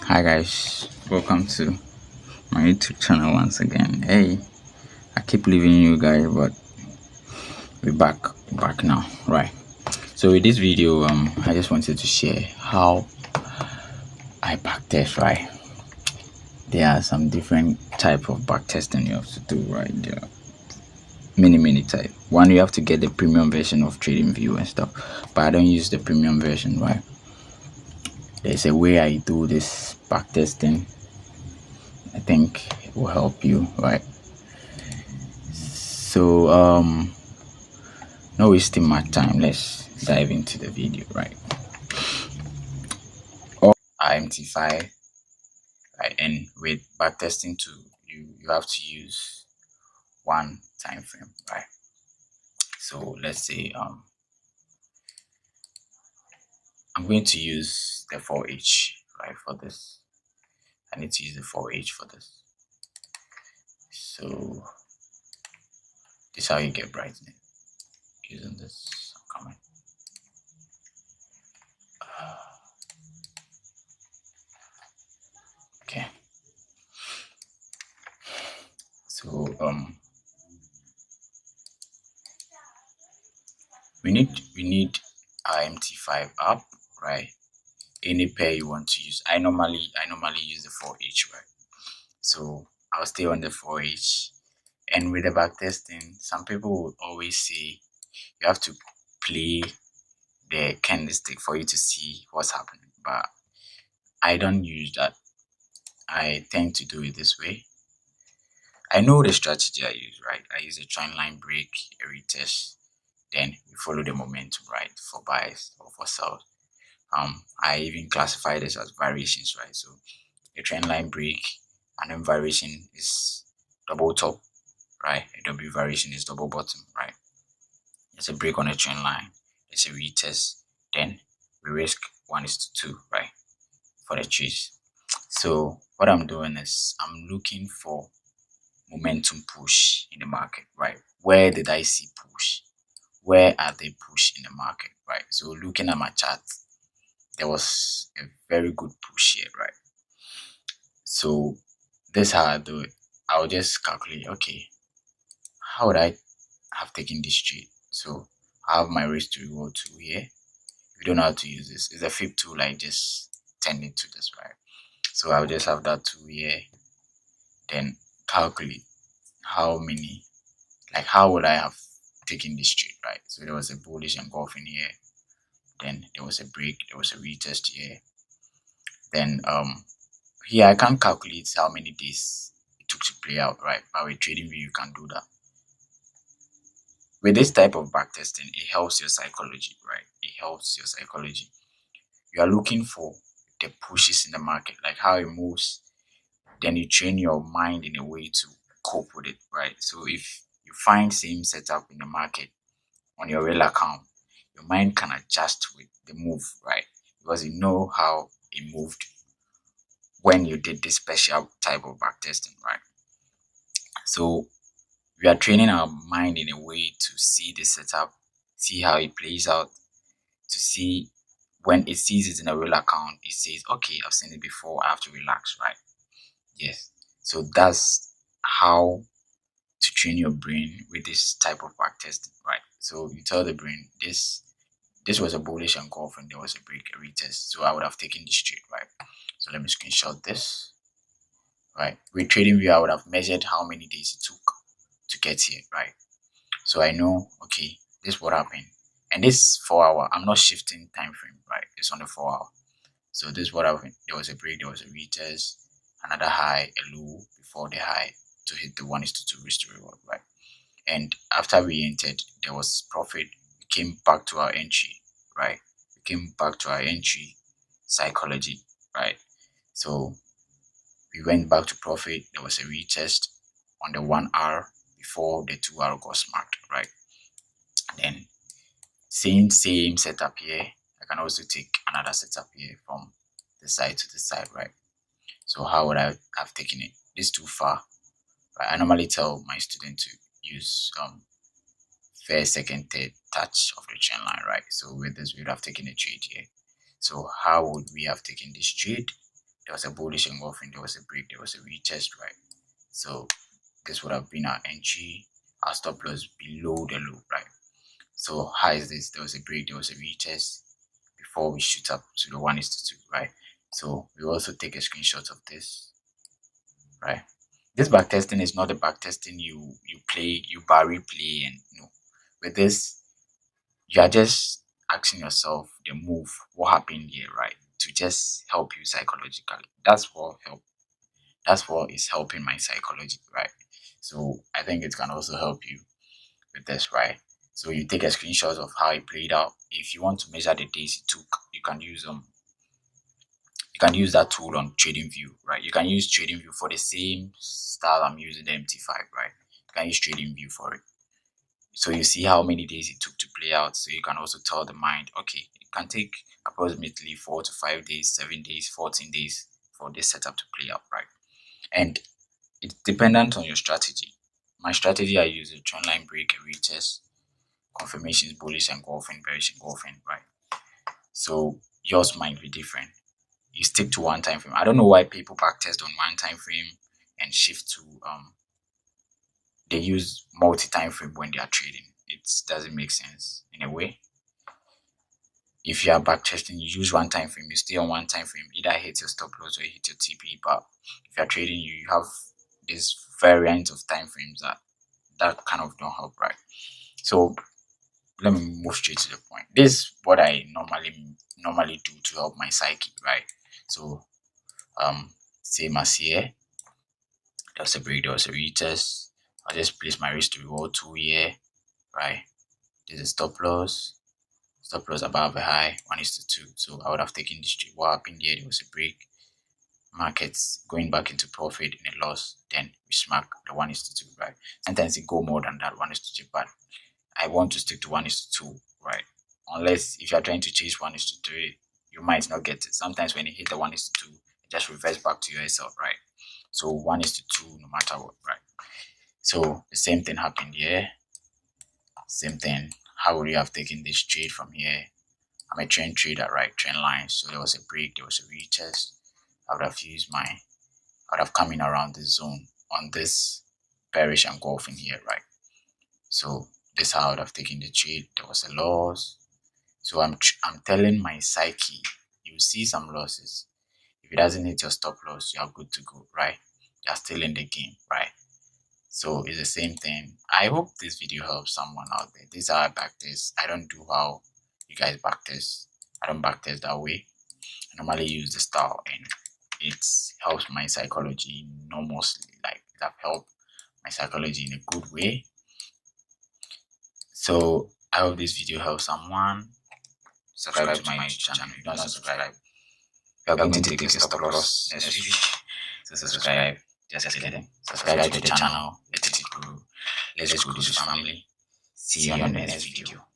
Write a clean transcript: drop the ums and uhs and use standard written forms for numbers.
Hi guys, welcome to my YouTube channel once again. Hey, I keep leaving you guys, but we're back now, right? So with this video, I just wanted to share how I backtest, right? There are some different type of backtesting you have to do, right? There are many type. One, you have to get the premium version of TradingView and stuff, but I don't use the premium version, right? There's a way I do this backtesting. I think it will help you, right? So no wasting my time, let's dive into the video, right? Or IMT5, right? And with backtesting too, you have to use one time frame, right? So let's say I'm going to use the 4H, right? For this, I need to use the 4H for this. So this is how you get brightness using this. Come on. Okay. So we need IMT5 up, right? Any pair you want to use. I normally use the 4H, right? So I'll stay on the 4H. And with the backtesting, some people will always say you have to play the candlestick for you to see what's happening, but I don't use that. I tend to do it this way. I know the strategy I use, right? I use a trend line break, a retest, then we follow the momentum, right, for buys or for sell. I even classify this as variations, right? So a trend line break and then variation is double top, right? A W variation is double bottom, right? It's a break on a trend line. It's a retest. Then we risk 1:2, right? For the chase. So what I'm doing is I'm looking for momentum push in the market, right? Where did I see push? Where are they push in the market, right? So looking at my chart, there was a very good push here, right? So this is how I do it. I'll just calculate, okay, how would I have taken this trade? So I have my risk to reward tool here. If you don't know how to use this, it's a flip tool. I just turn it to this, right? So I'll just have that tool here, then calculate how many, like how would I have taken this trade, right? So there was a bullish engulfing here, then there was a break, there was a retest here, then here I can't calculate how many days it took to play out, right? But with TradingView you can do that. With this type of backtesting, it helps your psychology, right? It helps your psychology. You are looking for the pushes in the market, like how it moves. Then you train your mind in a way to cope with it, right? So if you find same setup in the market on your real account, your mind can adjust with the move, right? Because you know how it moved when you did this special type of backtesting, right? So we are training our mind in a way to see the setup, see how it plays out, to see when it sees it in a real account, it says, okay, I've seen it before, I have to relax, right? Yes. So that's how to train your brain with this type of backtesting, right? So you tell the brain this was a bullish engulf and there was a break, a retest. So I would have taken this trade, right? So let me screenshot this, right? With TradingView, I would have measured how many days it took to get here, right? So I know, okay, this is what happened. And this 4 hour, I'm not shifting time frame, right? It's on the 4 hour. So this is what happened. There was a break, there was a retest, another high, a low before the high to hit the 1:2 risk to reward, right? And after we entered, there was profit. We came back to our entry, right? We came back to our entry psychology, right? So we went back to profit. There was a retest on the 1 hour before the 2 hour got smacked, right? Then same setup here. I can also take another setup here from the side to the side, right? So how would I have taken it? This too far. Right? I normally tell my student to use first, second, third touch of the trend line, right? So with this, we would have taken a trade here. So how would we have taken this trade? there was a bullish engulfing, there was a break, there was a retest, right? So this would have been our entry, our stop loss below the low, right? So how is this? There was a break, there was a retest before we shoot up to the 1:2, right? So we also take a screenshot of this, right? This backtesting is not the backtesting you play, you bar replay, and with this, you are just asking yourself the move, what happened here, right? To just help you psychologically. That's what is helping my psychology, right? So I think it can also help you with this, right? So you take a screenshot of how it played out. If you want to measure the days it took, you can use that tool on TradingView, right? You can use TradingView for the same style I'm using, the MT5, right? You can use TradingView for it. So you see how many days it took to play out. So you can also tell the mind, okay, it can take approximately 4 to 5 days, 7 days, 14 days for this setup to play out, right? And it's dependent on your strategy. My strategy, I use a trendline break, a retest, confirmations, bullish engulfing, bearish engulfing, right? So yours might be different. You stick to one time frame. I don't know why people backtest on one time frame and shift to they use multi-time frame when they are trading. It doesn't make sense in a way. If you are backtesting, you use one time frame, you stay on one time frame, either hit your stop loss or you hit your TP. But if you are trading, you have this variant of time frames that kind of don't help, right? So let me move straight to the point. This is what I normally do to help my psyche, right? So same as here, there's a break, there's a retest. I'll just place my risk to reward 2 here, right? There's a stop loss above a high, 1:2. So I would have taken this trade. What happened here? There was a break, markets going back into profit in a loss, then we smack the 1:2, right? Sometimes it go more than that, 1:2, but I want to stick to 1:2, right? Unless if you're trying to chase 1:3, you might not get it. Sometimes when you hit the 1:2, it just reverts back to your SL, right? So 1:2 no matter what, right? So the same thing happened here. Same thing. How would you have taken this trade from here? I'm a trend trader, right? Trend line. So there was a break, there was a retest. I would have come in around this zone on this bearish engulfing here, right? So this is how I would have taken the trade. There was a loss. So I'm telling my psyche, you see some losses. If it doesn't hit your stop loss, you are good to go, right? You're still in the game, right? So it's the same thing. I hope this video helps someone out there. This is how I backtest. I don't do how you guys backtest. I don't backtest that way. I normally use the style and it helps my psychology enormously. Like it have helped my psychology in a good way. So I hope this video helps someone. Subscribe to my YouTube channel if you don't subscribe. We are going to take a stop loss next week. So subscribe. Just kidding. Subscribe to the channel. Let it grow. Let's grow this family. See you on the next video.